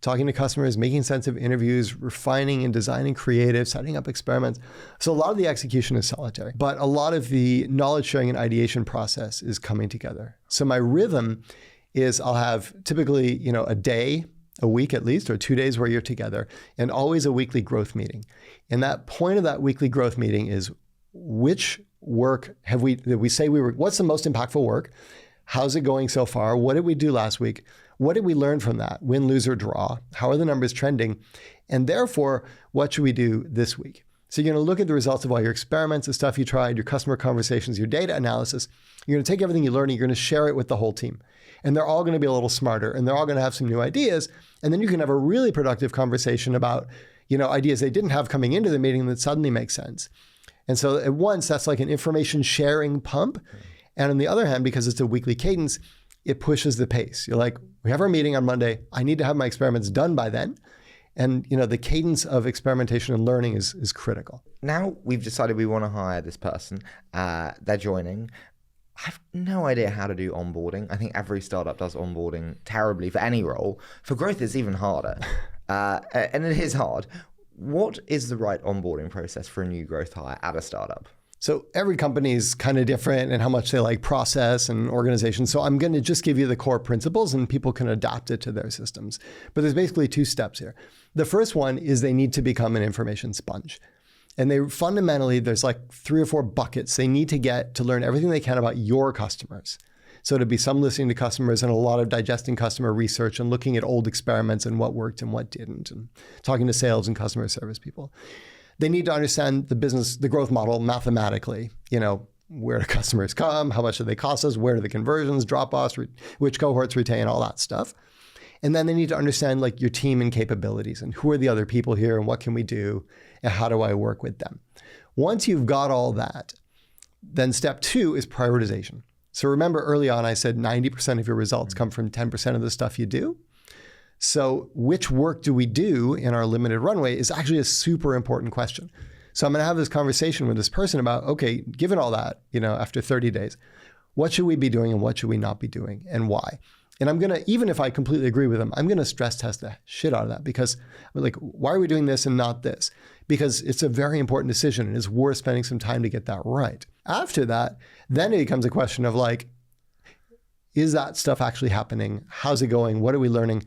talking to customers, making sense of interviews, refining and designing creative, setting up experiments. So a lot of the execution is solitary, but a lot of the knowledge sharing and ideation process is coming together. So my rhythm is I'll have typically, a day, a week at least, or 2 days where you're together, and always a weekly growth meeting. And that point of that weekly growth meeting is which work what's the most impactful work? How's it going so far? What did we do last week? What did we learn from that? Win, lose, or draw? How are the numbers trending? And therefore, what should we do this week? So you're going to look at the results of all your experiments, the stuff you tried, your customer conversations, your data analysis. You're going to take everything you learned and you're going to share it with the whole team. And they're all going to be a little smarter and they're all going to have some new ideas. And then you can have a really productive conversation about, ideas they didn't have coming into the meeting that suddenly make sense. And so at once, that's like an information sharing pump. And on the other hand, because it's a weekly cadence, it pushes the pace. You're like, we have our meeting on Monday. I need to have my experiments done by then. And the cadence of experimentation and learning is critical. Now we've decided we want to hire this person. They're joining. I have no idea how to do onboarding. I think every startup does onboarding terribly for any role. For growth, it's even harder. And it is hard. What is the right onboarding process for a new growth hire at a startup? So every company is kind of different in how much they like process and organization. So I'm going to just give you the core principles and people can adapt it to their systems. But there's basically 2 steps here. The first one is they need to become an information sponge. And there's like 3 or 4 buckets they need to get to learn everything they can about your customers. So to be some listening to customers and a lot of digesting customer research and looking at old experiments and what worked and what didn't, and talking to sales and customer service people. They need to understand the growth model mathematically, where do customers come, how much do they cost us, where do the conversions, drop-offs, which cohorts retain, all that stuff. And then they need to understand like your team and capabilities and who are the other people here and what can we do and how do I work with them. Once you've got all that, then step 2 is prioritization. So remember early on I said 90% of your results come from 10% of the stuff you do. So which work do we do in our limited runway is actually a super important question. So I'm going to have this conversation with this person about, okay, given all that, after 30 days, what should we be doing and what should we not be doing and why? And I'm going to, even if I completely agree with them, I'm going to stress test the shit out of that because like, why are we doing this and not this? Because it's a very important decision and it's worth spending some time to get that right. After that, then it becomes a question of like, is that stuff actually happening? How's it going? What are we learning?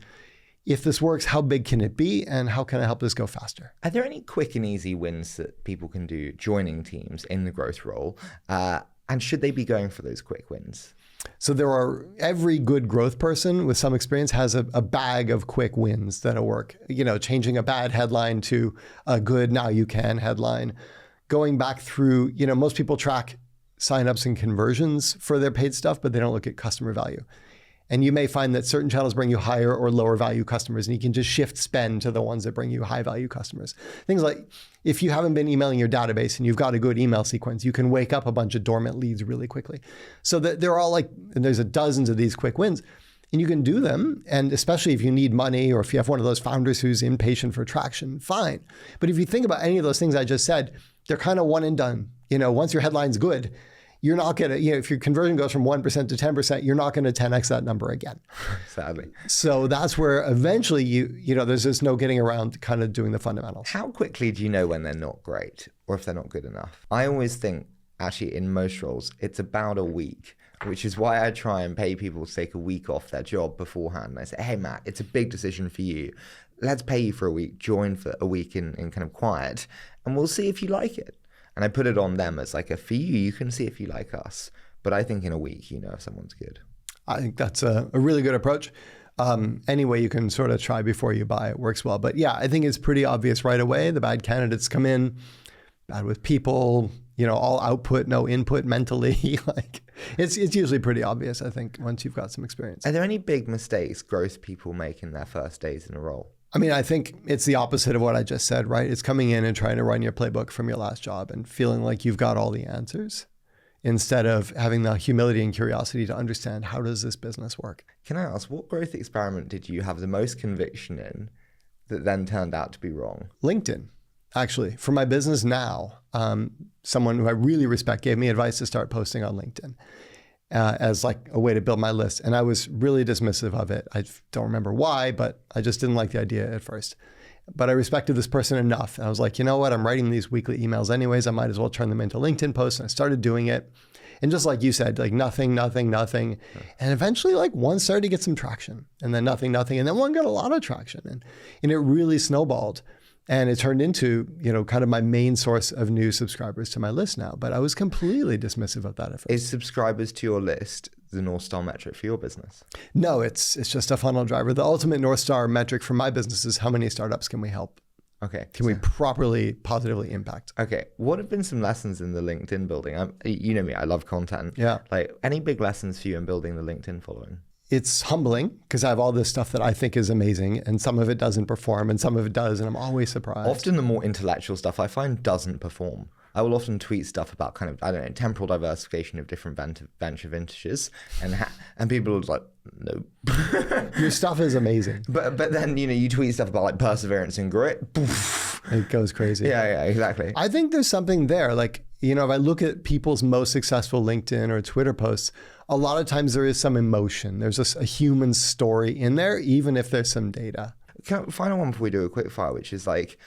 If this works, how big can it be? And how can I help this go faster? Are there any quick and easy wins that people can do joining teams in the growth role? And should they be going for those quick wins? So every good growth person with some experience has a bag of quick wins that'll work. Changing a bad headline to a good now you can headline. Going back through, most people track signups and conversions for their paid stuff, but they don't look at customer value. And you may find that certain channels bring you higher or lower value customers, and you can just shift spend to the ones that bring you high value customers. Things like if you haven't been emailing your database and you've got a good email sequence, you can wake up a bunch of dormant leads really quickly. So that they're all like, and there's dozens of these quick wins. and you can do them. And especially if you need money or if you have one of those founders who's impatient for traction, fine. But if you think about any of those things I just said, they're kind of one and done. Once your headline's good, you're not going to, if your conversion goes from 1% to 10%, you're not going to 10x that number again. Sadly. So that's where eventually there's just no getting around kind of doing the fundamentals. How quickly do you know when they're not great or if they're not good enough? I always think, actually, in most roles, it's about a week, which is why I try and pay people to take a week off their job beforehand. And I say, hey, Matt, it's a big decision for you. Let's pay you for a week, join for a week in kind of quiet, and we'll see if you like it. And I put it on them as like a for you can see if you like us. But I think in a week, if someone's good. I think that's a really good approach. Any way you can sort of try before you buy it works well. But yeah, I think it's pretty obvious right away. The bad candidates come in, bad with people, all output, no input mentally. It's usually pretty obvious, I think, once you've got some experience. Are there any big mistakes growth people make in their first days in a role? I mean, I think it's the opposite of what I just said, right? It's coming in and trying to run your playbook from your last job and feeling like you've got all the answers instead of having the humility and curiosity to understand how does this business work. Can I ask, what growth experiment did you have the most conviction in that then turned out to be wrong? LinkedIn, actually. For my business now, someone who I really respect gave me advice to start posting on LinkedIn. As like a way to build my list. And I was really dismissive of it. I don't remember why, but I just didn't like the idea at first. But I respected this person enough. And I was like, you know what? I'm writing these weekly emails anyways. I might as well turn them into LinkedIn posts. And I started doing it. And just like you said, like nothing. And eventually like one started to get some traction and then nothing. And then one got a lot of traction and it really snowballed. And it turned into, kind of my main source of new subscribers to my list now. But I was completely dismissive of that at first. Is subscribers to your list the Northstar metric for your business? No, it's just a funnel driver. The ultimate Northstar metric for my business is how many startups can we help? Okay. Can we properly, positively impact? Okay. What have been some lessons in the LinkedIn building? You know me, I love content. Yeah. Like any big lessons for you in building the LinkedIn following? It's humbling because I have all this stuff that I think is amazing and some of it doesn't perform and some of it does. And I'm always surprised. Often the more intellectual stuff I find doesn't perform. I will often tweet stuff about kind of, temporal diversification of different venture vintages and people are like, no. Your stuff is amazing. But then, you tweet stuff about like perseverance and grit. Poof. It goes crazy. Yeah, exactly. I think there's something there. Like, if I look at people's most successful LinkedIn or Twitter posts, a lot of times there is some emotion. There's a human story in there, even if there's some data. Final one before we do a quick fire, which is like,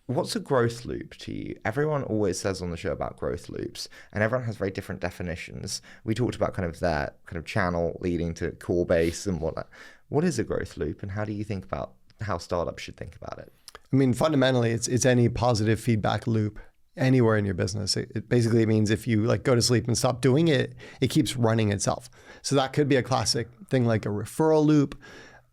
what's a growth loop to you? Everyone always says on the show about growth loops, and everyone has very different definitions. We talked about kind of that kind of channel leading to core base and whatnot. What is a growth loop, and how do you think about how startups should think about it? I mean, fundamentally, it's any positive feedback loop anywhere in your business. It basically means if you like go to sleep and stop doing it, it keeps running itself. So that could be a classic thing like a referral loop.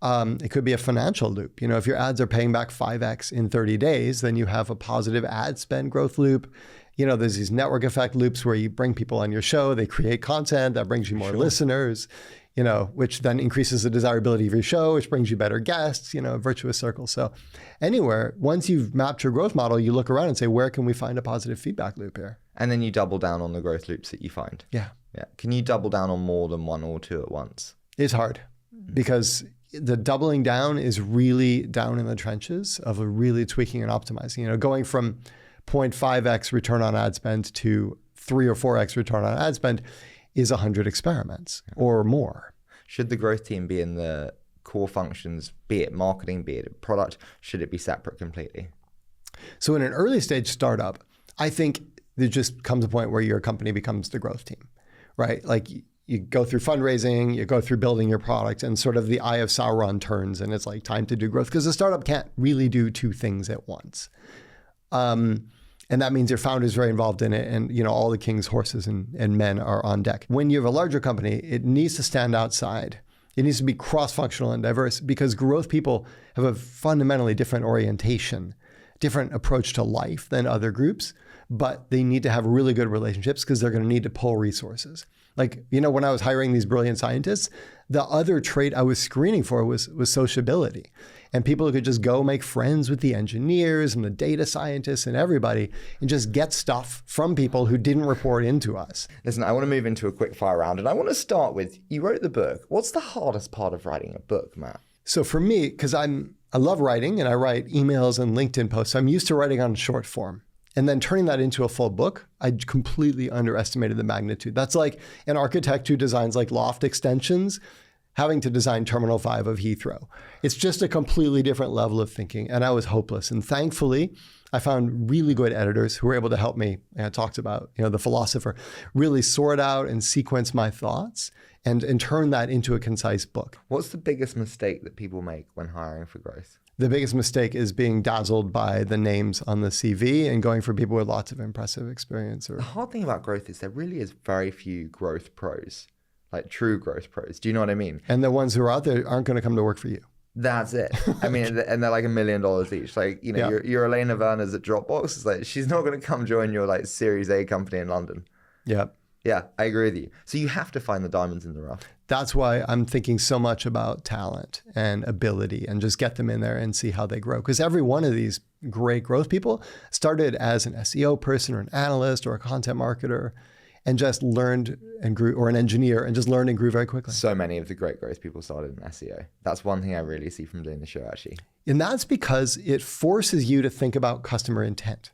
It could be a financial loop. If your ads are paying back 5x in 30 days, then you have a positive ad spend growth loop. There's these network effect loops where you bring people on your show, they create content that brings you more listeners, which then increases the desirability of your show, which brings you better guests, a virtuous circle. So anywhere, once you've mapped your growth model, you look around and say, where can we find a positive feedback loop here? And then you double down on the growth loops that you find. Yeah. Can you double down on more than one or two at once? It's hard because the doubling down is really down in the trenches of really tweaking and optimizing, going from 0.5x return on ad spend to 3 or 4x return on ad spend is 100 experiments or more. Should the growth team be in the core functions, be it marketing, be it product? Should it be separate completely? So in an early stage startup, I think there just comes a point where your company becomes the growth team, right? Like you go through fundraising, you go through building your product, and sort of the eye of Sauron turns and it's like time to do growth because the startup can't really do two things at once. And that means your founder is very involved in it and all the king's horses and men are on deck. When you have a larger company, it needs to stand outside. It needs to be cross-functional and diverse because growth people have a fundamentally different orientation, different approach to life than other groups, but they need to have really good relationships because they're going to need to pull resources. Like, when I was hiring these brilliant scientists, the other trait I was screening for was sociability. and people who could just go make friends with the engineers and the data scientists and everybody and just get stuff from people who didn't report into us. Listen, I want to move into a quick fire round, and I want to start with, you wrote the book. What's the hardest part of writing a book, Matt? So for me, because I love writing and I write emails and LinkedIn posts, I'm used to writing on short form. And then turning that into a full book, I completely underestimated the magnitude. That's like an architect who designs like loft extensions having to design Terminal 5 of Heathrow. It's just a completely different level of thinking, and I was hopeless. And thankfully, I found really good editors who were able to help me. And I talked about, the philosopher, really sort out and sequence my thoughts and turn that into a concise book. What's the biggest mistake that people make when hiring for growth? The biggest mistake is being dazzled by the names on the CV and going for people with lots of impressive experience. The hard thing about growth is there really is very few growth pros, like true growth pros. Do you know what I mean? And the ones who are out there aren't going to come to work for you. That's it. I mean, and they're like $1 million each. Like, your Elena Werner's at Dropbox. It's like, she's not going to come join your like Series A company in London. Yep. Yeah, I agree with you. So you have to find the diamonds in the rough. That's why I'm thinking so much about talent and ability and just get them in there and see how they grow. Because every one of these great growth people started as an SEO person or an analyst or a content marketer and just learned and grew, or an engineer and just learned and grew very quickly. So many of the great growth people started in SEO. That's one thing I really see from doing the show, actually. And that's because it forces you to think about customer intent.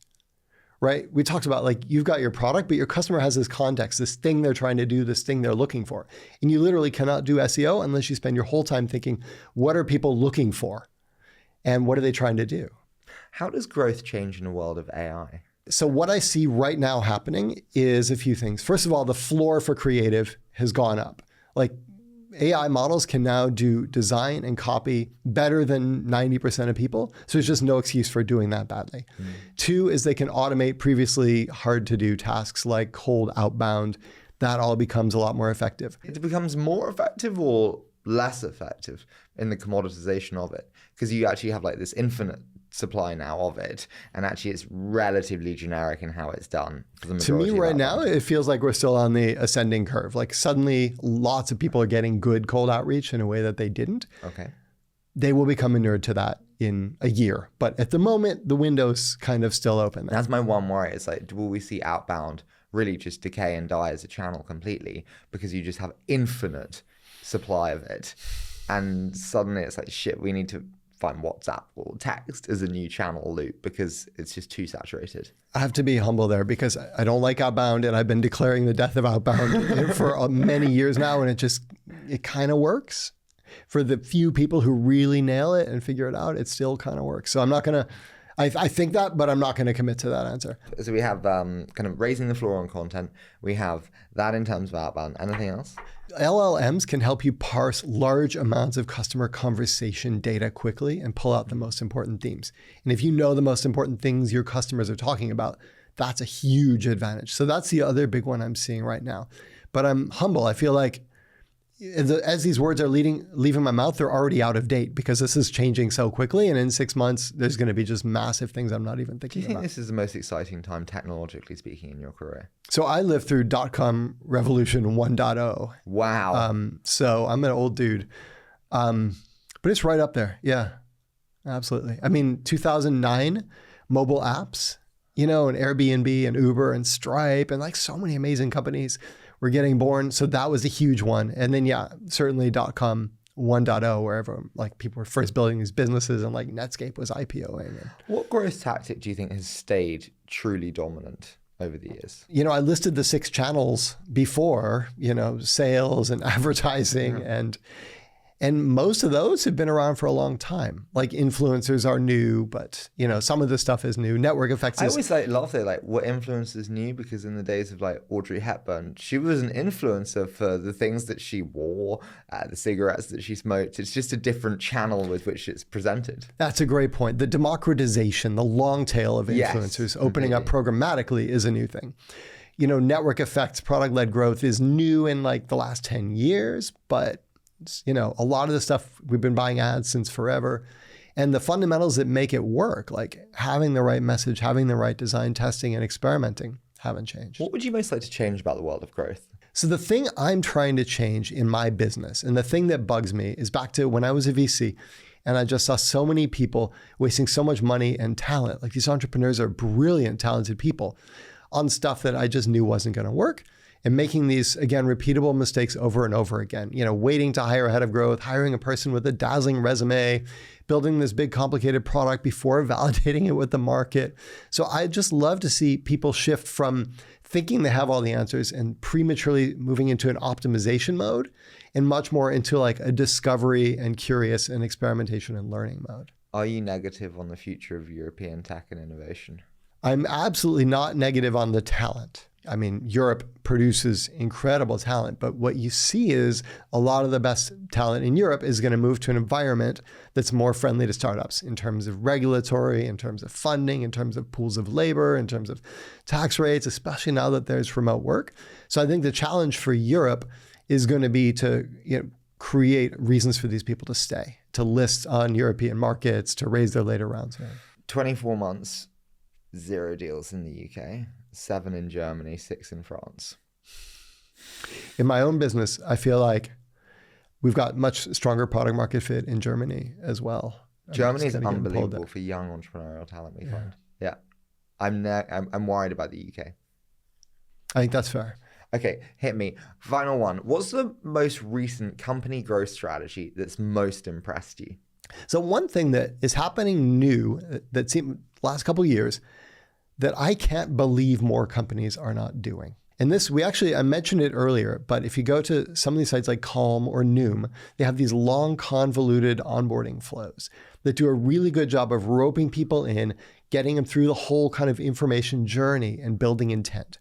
Right? We talked about like you've got your product, but your customer has this context, this thing they're trying to do, this thing they're looking for. And you literally cannot do SEO unless you spend your whole time thinking, what are people looking for? And what are they trying to do? How does growth change in a world of AI? So what I see right now happening is a few things. First of all, the floor for creative has gone up. Like AI models can now do design and copy better than 90% of people. So there's just no excuse for doing that badly. Two is they can automate previously hard to do tasks like cold outbound. That all becomes a lot more effective. It becomes more effective or less effective in the commoditization of it? Because you actually have like this infinite supply now of it, and actually it's relatively generic in how it's done for the majority. To me right now, it feels like we're still on the ascending curve. Like suddenly lots of people are getting good cold outreach in a way that they didn't. Okay. They will become inured to that in a year. But at the moment, the window's kind of still open. That's my one worry. It's like, will we see outbound really just decay and die as a channel completely because you just have infinite supply of it? And suddenly it's like, shit, we need to find WhatsApp or text as a new channel loop because it's just too saturated. I have to be humble there because I don't like outbound, and I've been declaring the death of outbound for many years now, and it kind of works. For the few people who really nail it and figure it out, it still kind of works. So I'm not going to, I think that, but I'm not going to commit to that answer. So we have kind of raising the floor on content. We have that in terms of outbound. Anything else? LLMs can help you parse large amounts of customer conversation data quickly and pull out the most important themes. And if you know the most important things your customers are talking about, that's a huge advantage. So that's the other big one I'm seeing right now. But I'm humble. I feel like as these words are leaving my mouth, they're already out of date because this is changing so quickly. And in 6 months, there's going to be just massive things I'm not even thinking about. Do you think this is the most exciting time technologically speaking in your career? So I lived through .com revolution 1.0. Wow. So I'm an old dude. But it's right up there. Yeah, absolutely. I mean, 2009, mobile apps, and Airbnb and Uber and Stripe and like so many amazing companies were getting born. So that was a huge one. And then, yeah, certainly .com 1.0, wherever like people were first building these businesses and like Netscape was IPOing. What growth tactic do you think has stayed truly dominant over the years? I listed the 6 channels before, sales and advertising and most of those have been around for a long time. Like influencers are new, but some of the stuff is new. Network effects. I always love that, like what influencers new, because in the days of like Audrey Hepburn, she was an influencer for the things that she wore, the cigarettes that she smoked. It's just a different channel with which it's presented. That's a great point. The democratization, the long tail of influencers opening up programmatically is a new thing. Network effects, product-led growth is new in like the last 10 years, but a lot of the stuff we've been buying ads since forever, and the fundamentals that make it work, like having the right message, having the right design, testing and experimenting, haven't changed. What would you most like to change about the world of growth? So the thing I'm trying to change in my business, and the thing that bugs me, is back to when I was a VC And I just saw so many people wasting so much money and talent. Like these entrepreneurs are brilliant, talented people on stuff that I just knew wasn't going to work. And making these, again, repeatable mistakes over and over again, waiting to hire a head of growth, hiring a person with a dazzling resume, building this big complicated product before validating it with the market. So I just love to see people shift from thinking they have all the answers and prematurely moving into an optimization mode and much more into like a discovery and curious and experimentation and learning mode. Are you negative on the future of European tech and innovation? I'm absolutely not negative on the talent. I mean, Europe produces incredible talent, but what you see is a lot of the best talent in Europe is going to move to an environment that's more friendly to startups in terms of regulatory, in terms of funding, in terms of pools of labor, in terms of tax rates, especially now that there's remote work. So I think the challenge for Europe is going to be to create reasons for these people to stay, to list on European markets, to raise their later rounds. 24 months, 0 deals in the UK. 7 in Germany, 6 in France. In my own business, I feel like we've got much stronger product market fit in Germany as well. Germany is unbelievable for young entrepreneurial talent, we find. Yeah. I'm worried about the UK. I think that's fair. Okay, hit me. Final one. What's the most recent company growth strategy that's most impressed you? So one thing that is happening new that seemed last couple of years that I can't believe more companies are not doing. And this, I mentioned it earlier, but if you go to some of these sites like Calm or Noom, they have these long convoluted onboarding flows that do a really good job of roping people in, getting them through the whole kind of information journey and building intent.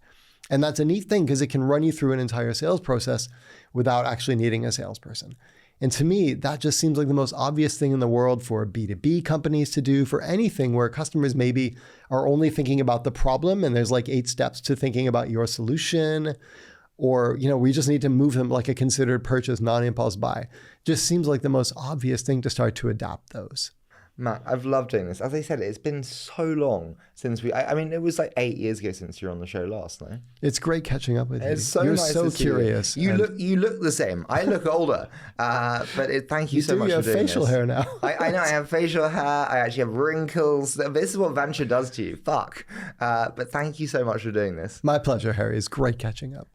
And that's a neat thing because it can run you through an entire sales process without actually needing a salesperson. And to me, that just seems like the most obvious thing in the world for B2B companies to do, for anything where customers maybe are only thinking about the problem and there's like 8 steps to thinking about your solution, or, we just need to move them like a considered purchase, non-impulse buy. Just seems like the most obvious thing to start to adapt those. Matt, I've loved doing this. As I said, it's been so long since I mean, it was like 8 years ago since you were on the show last, no? It's great catching up with you. It's so You're nice so to see curious. You look the same. I look older. Thank you so much for doing this. You have facial hair now. I know, I have facial hair. I actually have wrinkles. This is what venture does to you. Fuck. But thank you so much for doing this. My pleasure, Harry. It's great catching up.